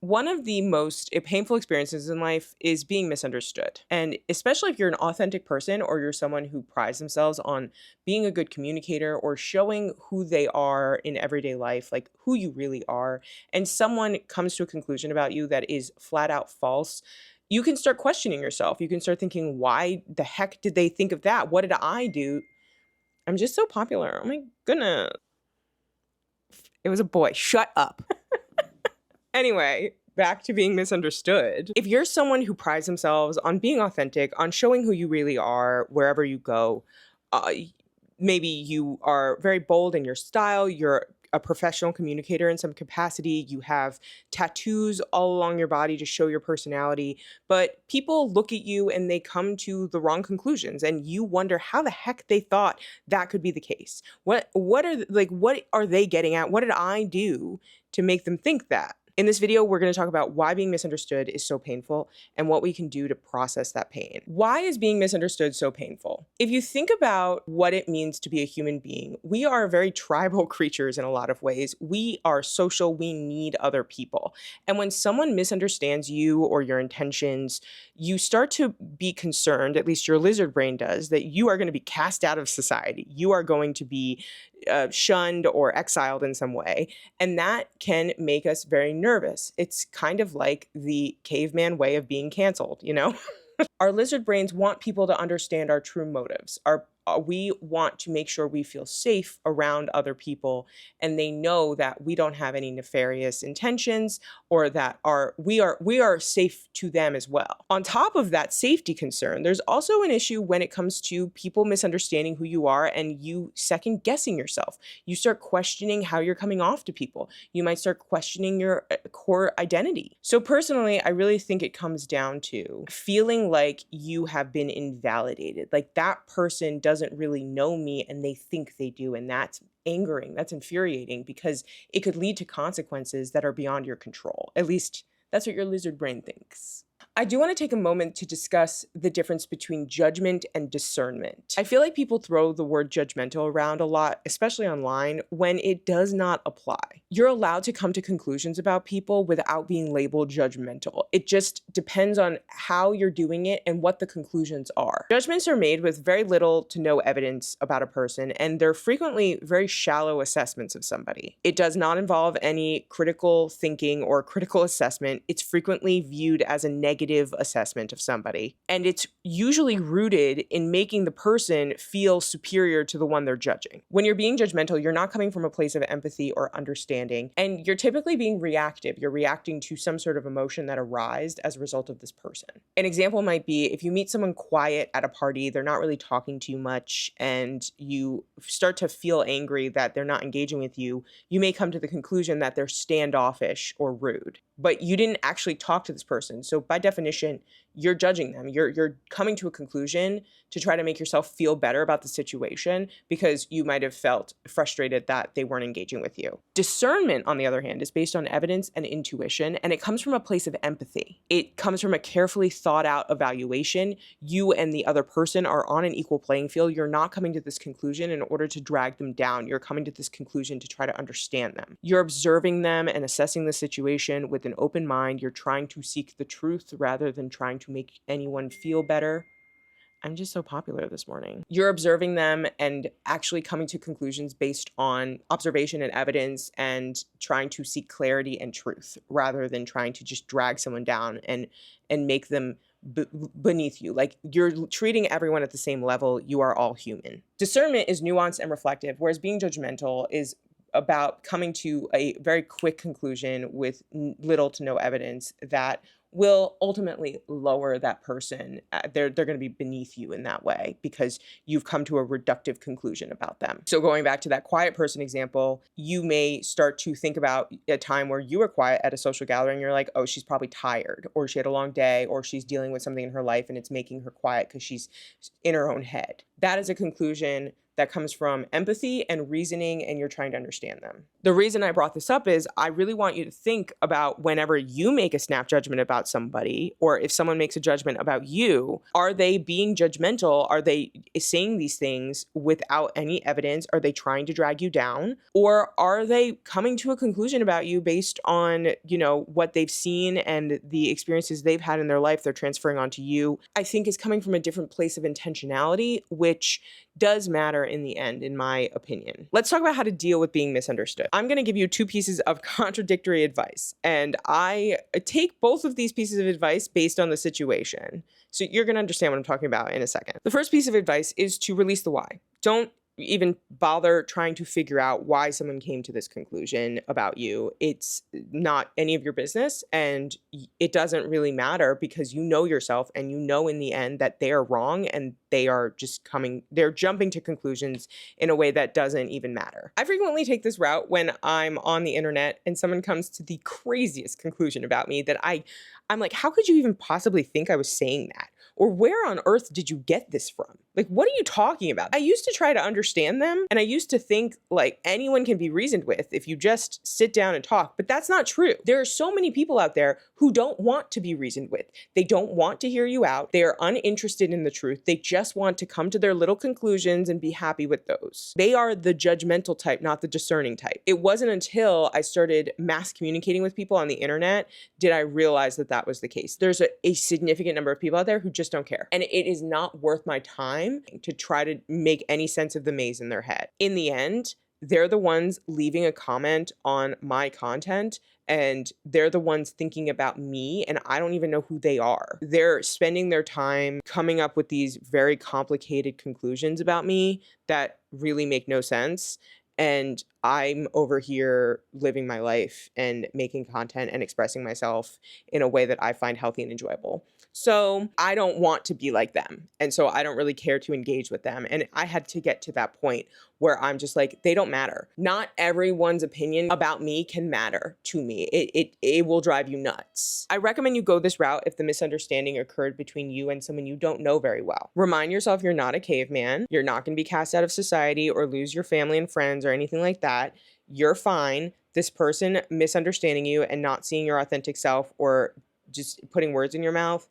One of the most painful experiences in life is being misunderstood. And especially if you're an authentic person or you're someone who prides themselves on being a good communicator or showing who they are in everyday life, like who you really are, and someone comes to a conclusion about you that is flat out false, you can start questioning yourself. You can start thinking, why the heck did they think of that? What did I do? I'm just so popular. Oh my goodness. It was a boy. Shut up. Anyway, back to being misunderstood. If you're someone who prides themselves on being authentic, on showing who you really are wherever you go, uh, maybe you are very bold in your style, you're a professional communicator in some capacity, you have tattoos all along your body to show your personality, but people look at you and they come to the wrong conclusions and you wonder how the heck they thought that could be the case. What are they getting at? What did I do to make them think that? In this video, we're going to talk about why being misunderstood is so painful and what we can do to process that pain. Why is being misunderstood so painful? If you think about what it means to be a human being, we are very tribal creatures in a lot of ways. We are social. We need other people. And when someone misunderstands you or your intentions, you start to be concerned, at least your lizard brain does, that you are going to be cast out of society. You are going to be shunned or exiled in some way. And that can make us very nervous. It's kind of like the caveman way of being canceled, you know? Our lizard brains want people to understand our true motives. We want to make sure we feel safe around other people and they know that we don't have any nefarious intentions or that we are safe to them as well. On top of that safety concern, there's also an issue when it comes to people misunderstanding who you are and you second guessing yourself. You start questioning how you're coming off to people. You might start questioning your core identity. So personally, I really think it comes down to feeling like you have been invalidated, like that person doesn't really know me and they think they do. And that's angering, that's infuriating because it could lead to consequences that are beyond your control. At least that's what your lizard brain thinks. I do want to take a moment to discuss the difference between judgment and discernment. I feel like people throw the word judgmental around a lot, especially online, when it does not apply. You're allowed to come to conclusions about people without being labeled judgmental. It just depends on how you're doing it and what the conclusions are. Judgments are made with very little to no evidence about a person, and they're frequently very shallow assessments of somebody. It does not involve any critical thinking or critical assessment. It's frequently viewed as a negative assessment of somebody. And it's usually rooted in making the person feel superior to the one they're judging. When you're being judgmental, you're not coming from a place of empathy or understanding, and you're typically being reactive. You're reacting to some sort of emotion that arose as a result of this person. An example might be if you meet someone quiet at a party, they're not really talking to you much, and you start to feel angry that they're not engaging with you, you may come to the conclusion that they're standoffish or rude. But you didn't actually talk to this person. So by definition, you're judging them. You're coming to a conclusion to try to make yourself feel better about the situation because you might have felt frustrated that they weren't engaging with you. Discernment, on the other hand, is based on evidence and intuition, and it comes from a place of empathy. It comes from a carefully thought out evaluation. You and the other person are on an equal playing field. You're not coming to this conclusion in order to drag them down. You're coming to this conclusion to try to understand them. You're observing them and assessing the situation with an open mind. You're trying to seek the truth rather than trying to make anyone feel better. I'm just so popular this morning. You're observing them and actually coming to conclusions based on observation and evidence and trying to seek clarity and truth rather than trying to just drag someone down and make them beneath you. Like you're treating everyone at the same level. You are all human. Discernment is nuanced and reflective, whereas being judgmental is about coming to a very quick conclusion with little to no evidence that will ultimately lower that person. They're going to be beneath you in that way because you've come to a reductive conclusion about them. So going back to that quiet person example, you may start to think about a time where you were quiet at a social gathering. You're like, oh, she's probably tired, or she had a long day, or she's dealing with something in her life and it's making her quiet because she's in her own head. That is a conclusion that comes from empathy and reasoning, and you're trying to understand them. The reason I brought this up is I really want you to think about whenever you make a snap judgment about somebody, or if someone makes a judgment about you, are they being judgmental? Are they saying these things without any evidence? Are they trying to drag you down? Or are they coming to a conclusion about you based on, what they've seen and the experiences they've had in their life they're transferring onto you? I think is coming from a different place of intentionality, which does matter in the end, in my opinion. Let's talk about how to deal with being misunderstood. I'm going to give you 2 pieces of contradictory advice, and I take both of these pieces of advice based on the situation. So you're going to understand what I'm talking about in a second. The first piece of advice is to release the why. Don't even bother trying to figure out why someone came to this conclusion about you. It's not any of your business, and it doesn't really matter because you know yourself, and you know in the end that they are wrong, and they're jumping to conclusions in a way that doesn't even matter. I frequently take this route when I'm on the internet and someone comes to the craziest conclusion about me that I'm like, how could you even possibly think I was saying that? Or where on earth did you get this from? Like, what are you talking about? I used to try to understand them, and I used to think like anyone can be reasoned with if you just sit down and talk, but that's not true. There are so many people out there who don't want to be reasoned with. They don't want to hear you out. They are uninterested in the truth. They just want to come to their little conclusions and be happy with those. They are the judgmental type, not the discerning type. It wasn't until I started mass communicating with people on the internet did I realize that that was the case. There's a significant number of people out there who just don't care. And it is not worth my time to try to make any sense of the maze in their head. In the end, they're the ones leaving a comment on my content, and they're the ones thinking about me, and I don't even know who they are. They're spending their time coming up with these very complicated conclusions about me that really make no sense. And I'm over here living my life and making content and expressing myself in a way that I find healthy and enjoyable. So I don't want to be like them. And so I don't really care to engage with them. And I had to get to that point where I'm just like, they don't matter. Not everyone's opinion about me can matter to me. It will drive you nuts. I recommend you go this route if the misunderstanding occurred between you and someone you don't know very well. Remind yourself you're not a caveman. You're not going to be cast out of society or lose your family and friends or anything like that. You're fine. This person misunderstanding you and not seeing your authentic self or just putting words in your mouth,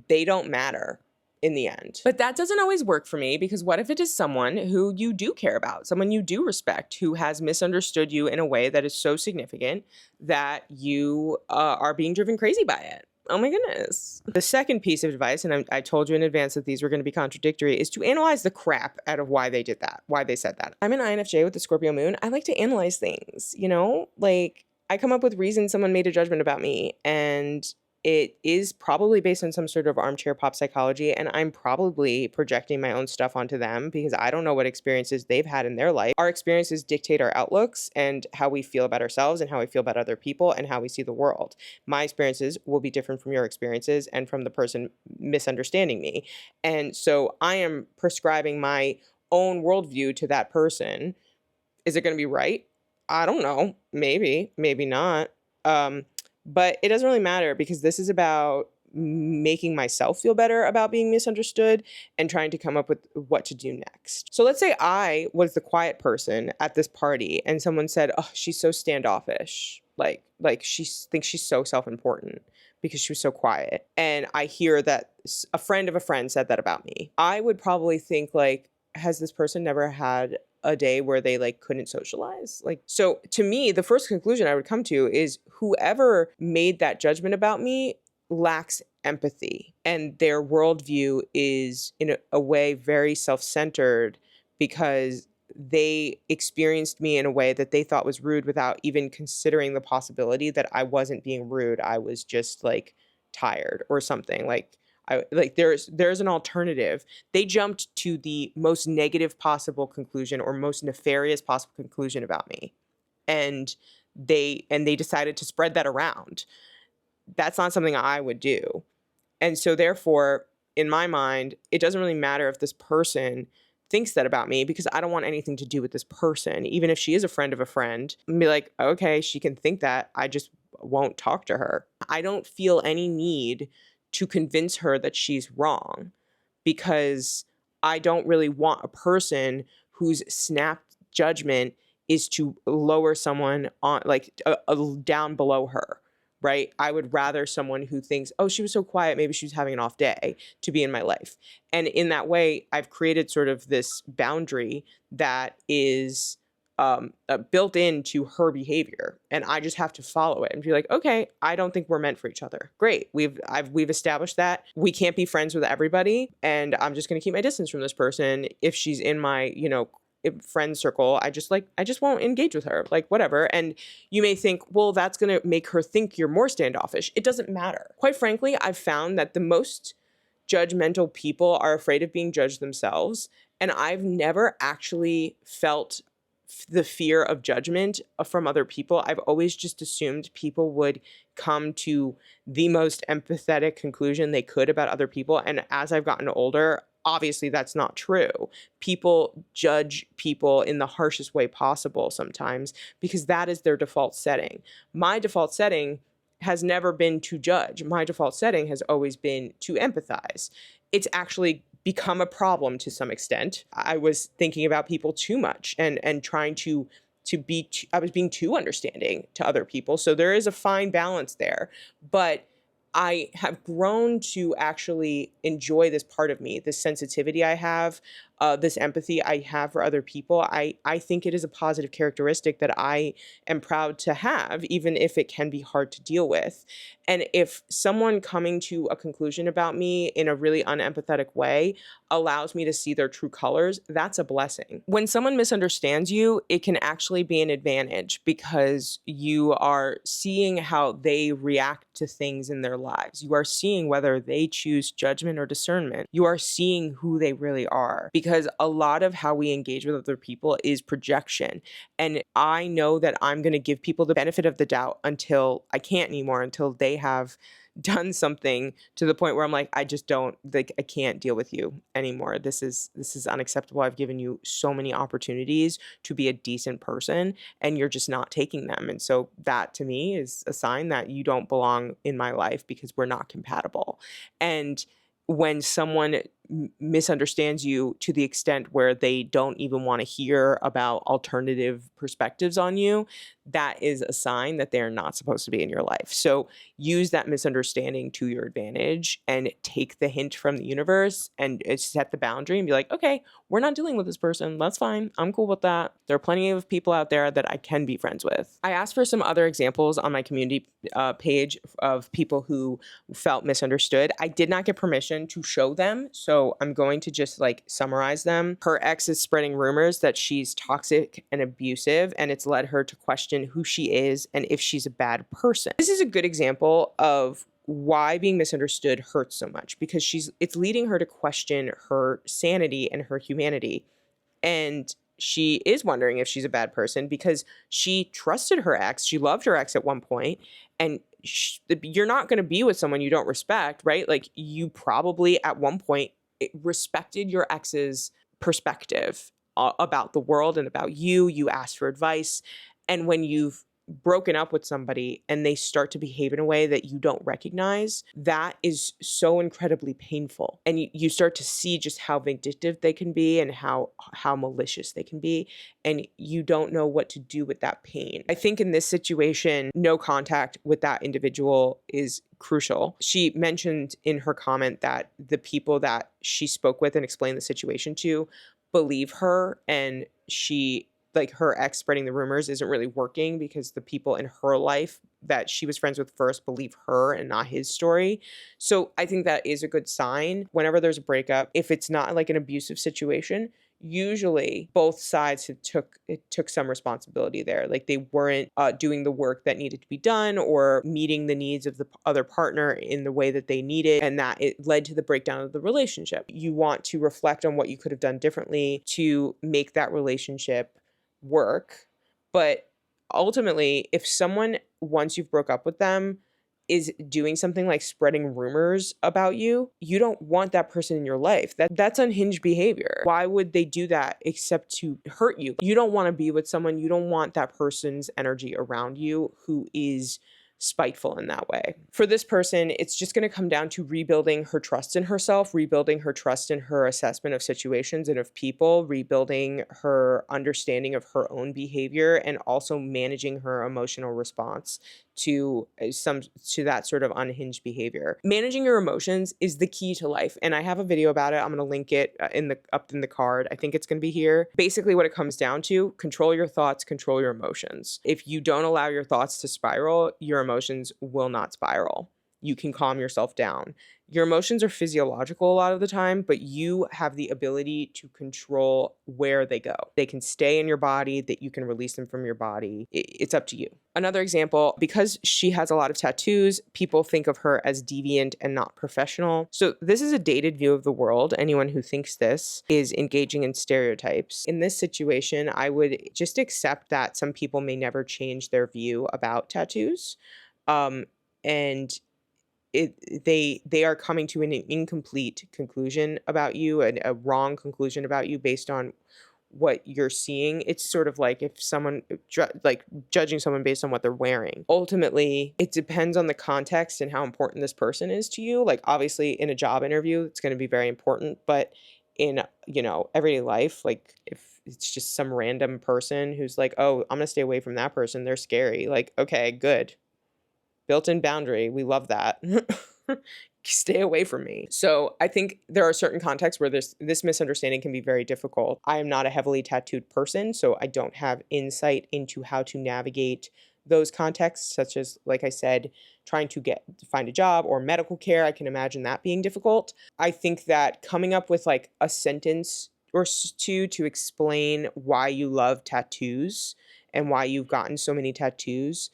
they don't matter in the end. But that doesn't always work for me, because what if it is someone who you do care about, someone you do respect, who has misunderstood you in a way that is so significant that you are being driven crazy by it? Oh my goodness. The second piece of advice, and I told you in advance that these were going to be contradictory, is to analyze the crap out of why they did that, why they said that. I'm an INFJ with the Scorpio moon. I like to analyze things, like I come up with reasons someone made a judgment about me, and it is probably based on some sort of armchair pop psychology, and I'm probably projecting my own stuff onto them because I don't know what experiences they've had in their life. Our experiences dictate our outlooks and how we feel about ourselves and how we feel about other people and how we see the world. My experiences will be different from your experiences and from the person misunderstanding me. And so I am prescribing my own worldview to that person. Is it going to be right? I don't know. Maybe, maybe not. But it doesn't really matter, because this is about making myself feel better about being misunderstood and trying to come up with what to do next. So let's say I was the quiet person at this party and someone said, oh, she's so standoffish. Like she thinks she's so self-important because she was so quiet. And I hear that a friend of a friend said that about me. I would probably think like, has this person never had a day where they couldn't socialize? So to me, the first conclusion I would come to is whoever made that judgment about me lacks empathy, and their worldview is in a way very self-centered, because they experienced me in a way that they thought was rude without even considering the possibility that I wasn't being rude. I was just tired or something. There's an alternative. They jumped to the most negative possible conclusion or most nefarious possible conclusion about me. And they decided to spread that around. That's not something I would do. And so therefore, in my mind, it doesn't really matter if this person thinks that about me, because I don't want anything to do with this person. Even if she is a friend of a friend, I'd be like, okay, she can think that. I just won't talk to her. I don't feel any need to convince her that she's wrong, because I don't really want a person whose snap judgment is to lower someone on like down below her, right? I would rather someone who thinks, oh, she was so quiet, maybe she was having an off day, to be in my life. And in that way, I've created sort of this boundary that is built into her behavior, and I just have to follow it and be like, okay, I don't think we're meant for each other. Great, we've established that we can't be friends with everybody, and I'm just going to keep my distance from this person. If she's in my, friend circle, I just won't engage with her, like whatever. And you may think, well, that's going to make her think you're more standoffish. It doesn't matter. Quite frankly, I've found that the most judgmental people are afraid of being judged themselves, and I've never actually felt the fear of judgment from other people. I've always just assumed people would come to the most empathetic conclusion they could about other people. And as I've gotten older, obviously that's not true. People judge people in the harshest way possible sometimes because that is their default setting. My default setting has never been to judge. My default setting has always been to empathize. It's actually become a problem to some extent. I was thinking about people too much and trying to be, I was being too understanding to other people. So there is a fine balance there. But I have grown to actually enjoy this part of me, this sensitivity I have, this empathy I have for other people. I think it is a positive characteristic that I am proud to have, even if it can be hard to deal with. And if someone coming to a conclusion about me in a really unempathetic way allows me to see their true colors, that's a blessing. When someone misunderstands you, it can actually be an advantage because you are seeing how they react to things in their lives. You are seeing whether they choose judgment or discernment. You are seeing who they really are, because a lot of how we engage with other people is projection. And I know that I'm going to give people the benefit of the doubt until I can't anymore, until they have done something to the point where I'm like, I just don't, like, I can't deal with you anymore. This is unacceptable. I've given you so many opportunities to be a decent person and you're just not taking them. And so that to me is a sign that you don't belong in my life because we're not compatible. And when someone misunderstands you to the extent where they don't even want to hear about alternative perspectives on you, that is a sign that they're not supposed to be in your life. So use that misunderstanding to your advantage and take the hint from the universe and set the boundary and be like, okay, we're not dealing with this person. That's fine. I'm cool with that. There are plenty of people out there that I can be friends with. I asked for some other examples on my community page of people who felt misunderstood. I did not get permission to show them, so I'm going to just summarize them. Her ex is spreading rumors that she's toxic and abusive, and it's led her to question who she is and if she's a bad person. This is a good example of why being misunderstood hurts so much, because it's leading her to question her sanity and her humanity. And she is wondering if she's a bad person because she trusted her ex. She loved her ex at one point, and you're not going to be with someone you don't respect, right? Like, you probably at one point respected your ex's perspective about the world and about you. You asked for advice. And when you've broken up with somebody and they start to behave in a way that you don't recognize, that is so incredibly painful. And you start to see just how vindictive they can be and how malicious they can be. And you don't know what to do with that pain. I think in this situation, no contact with that individual is crucial. She mentioned in her comment that the people that she spoke with and explained the situation to believe her, and her ex spreading the rumors isn't really working because the people in her life that she was friends with first believe her and not his story. So I think that is a good sign. Whenever there's a breakup, if it's not like an abusive situation, usually both sides took some responsibility there. Like, they weren't doing the work that needed to be done or meeting the needs of the other partner in the way that they needed, and that it led to the breakdown of the relationship. You want to reflect on what you could have done differently to make that relationship work. But ultimately, if someone, once you've broke up with them, is doing something like spreading rumors about you, you don't want that person in your life. That's unhinged behavior. Why would they do that except to hurt you? You don't want to be with someone, you don't want that person's energy around you who is spiteful in that way. For this person, it's just going to come down to rebuilding her trust in herself, rebuilding her trust in her assessment of situations and of people, rebuilding her understanding of her own behavior, and also managing her emotional response to that sort of unhinged behavior. Managing your emotions is the key to life, and I have a video about it. I'm going to link it up in the card. I think it's going to be here. Basically what it comes down to: control your thoughts, control your emotions. If you don't allow your thoughts to spiral, your emotions will not spiral. You can calm yourself down. Your emotions are physiological a lot of the time, but you have the ability to control where they go. They can stay in your body, that you can release them from your body. It's up to you. Another example, because she has a lot of tattoos, people think of her as deviant and not professional. So this is a dated view of the world. Anyone who thinks this is engaging in stereotypes. In this situation, I would just accept that some people may never change their view about tattoos. And they are coming to an incomplete conclusion about you, and a wrong conclusion about you based on what you're seeing. It's sort of like if someone like judging someone based on what they're wearing. Ultimately, it depends on the context and how important this person is to you. Like obviously in a job interview, it's going to be very important, but in, everyday life, like if it's just some random person who's like, oh, I'm going to stay away from that person, they're scary. Like, okay, good. Built-in boundary. We love that. Stay away from me. So I think there are certain contexts where this misunderstanding can be very difficult. I am not a heavily tattooed person, so I don't have insight into how to navigate those contexts, such as, like I said, trying to find a job or medical care. I can imagine that being difficult. I think that coming up with like a sentence or two to explain why you love tattoos and why you've gotten so many tattoos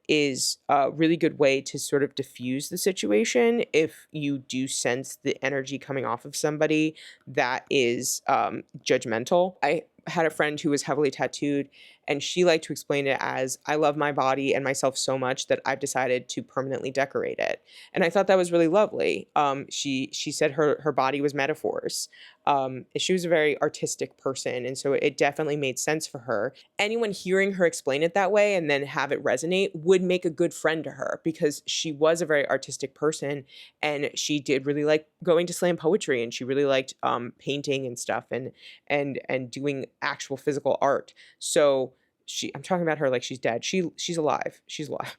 is a really good way to sort of diffuse the situation if you do sense the energy coming off of somebody that is judgmental. I had a friend who was heavily tattooed, and she liked to explain it as, I love my body and myself so much that I've decided to permanently decorate it. And I thought that was really lovely. She said her body was metaphors. She was a very artistic person, and so it definitely made sense for her. Anyone hearing her explain it that way and then have it resonate would make a good friend to her, because she was a very artistic person, and she did really like going to slam poetry, and she really liked painting and stuff, and doing actual physical art. So I'm talking about her like she's dead. She's alive. She's alive.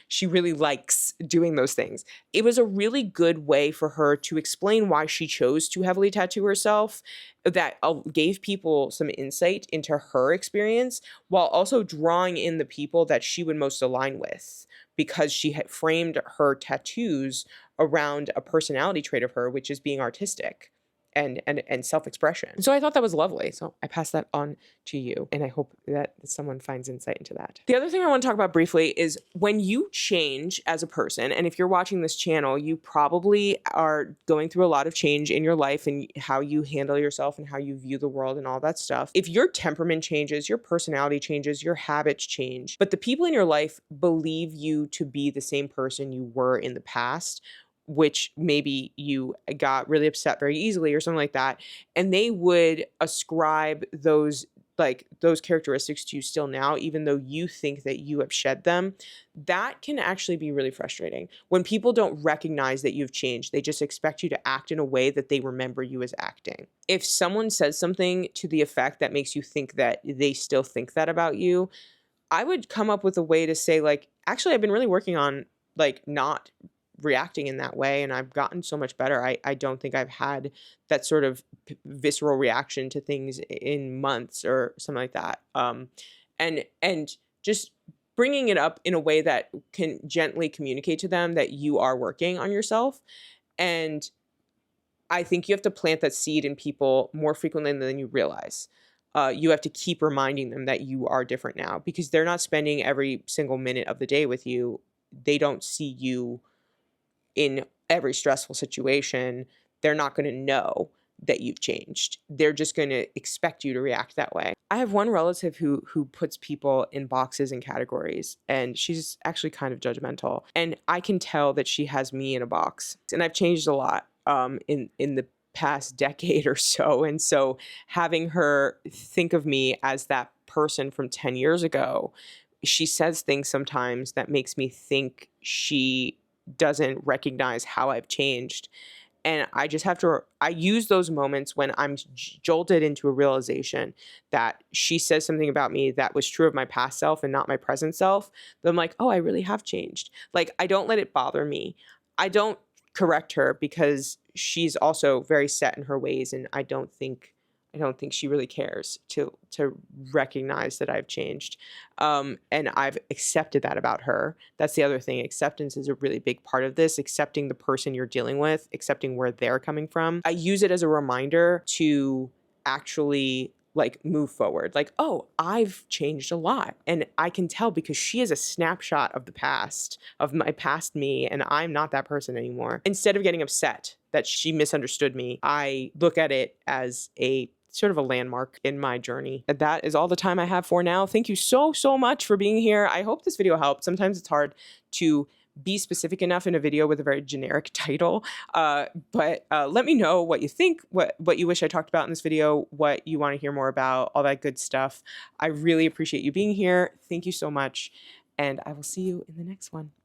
She really likes doing those things. It was a really good way for her to explain why she chose to heavily tattoo herself, that gave people some insight into her experience, while also drawing in the people that she would most align with, because she had framed her tattoos around a personality trait of her, which is being artistic and self-expression. So I thought that was lovely. So I pass that on to you, and I hope that someone finds insight into that. The other thing I want to talk about briefly is when you change as a person, and if you're watching this channel, you probably are going through a lot of change in your life and how you handle yourself and how you view the world and all that stuff. If your temperament changes, your personality changes, your habits change, but the people in your life believe you to be the same person you were in the past, which maybe you got really upset very easily or something like that, and they would ascribe those characteristics to you still now, even though you think that you have shed them, that can actually be really frustrating. When people don't recognize that you've changed, they just expect you to act in a way that they remember you as acting. If someone says something to the effect that makes you think that they still think that about you, I would come up with a way to say, like, actually, I've been really working on not reacting in that way, and I've gotten so much better. I don't think I've had that sort of visceral reaction to things in months or something like that. And just bringing it up in a way that can gently communicate to them that you are working on yourself. And I think you have to plant that seed in people more frequently than you realize. You have to keep reminding them that you are different now, because they're not spending every single minute of the day with you. They don't see you in every stressful situation. They're not going to know that you've changed. They're just going to expect you to react that way. I have one relative who puts people in boxes and categories, and she's actually kind of judgmental. And I can tell that she has me in a box. And I've changed a lot in the past decade or so. And so having her think of me as that person from 10 years ago she says things sometimes that makes me think she doesn't recognize how I've changed. And I just have to, I use those moments when I'm jolted into a realization that she says something about me that was true of my past self and not my present self. That I'm like, oh, I really have changed. Like, I don't let it bother me. I don't correct her because she's also very set in her ways. And I don't think she really cares to recognize that I've changed. And I've accepted that about her. That's the other thing. Acceptance is a really big part of this, accepting the person you're dealing with, accepting where they're coming from. I use it as a reminder to actually like move forward. Like, oh, I've changed a lot. And I can tell because she is a snapshot of the past, of my past me, and I'm not that person anymore. Instead of getting upset that she misunderstood me, I look at it as a sort of a landmark in my journey. And that is all the time I have for now. Thank you so, so much for being here. I hope this video helped. Sometimes it's hard to be specific enough in a video with a very generic title. But let me know what you think, what you wish I talked about in this video, what you want to hear more about, all that good stuff. I really appreciate you being here. Thank you so much. And I will see you in the next one.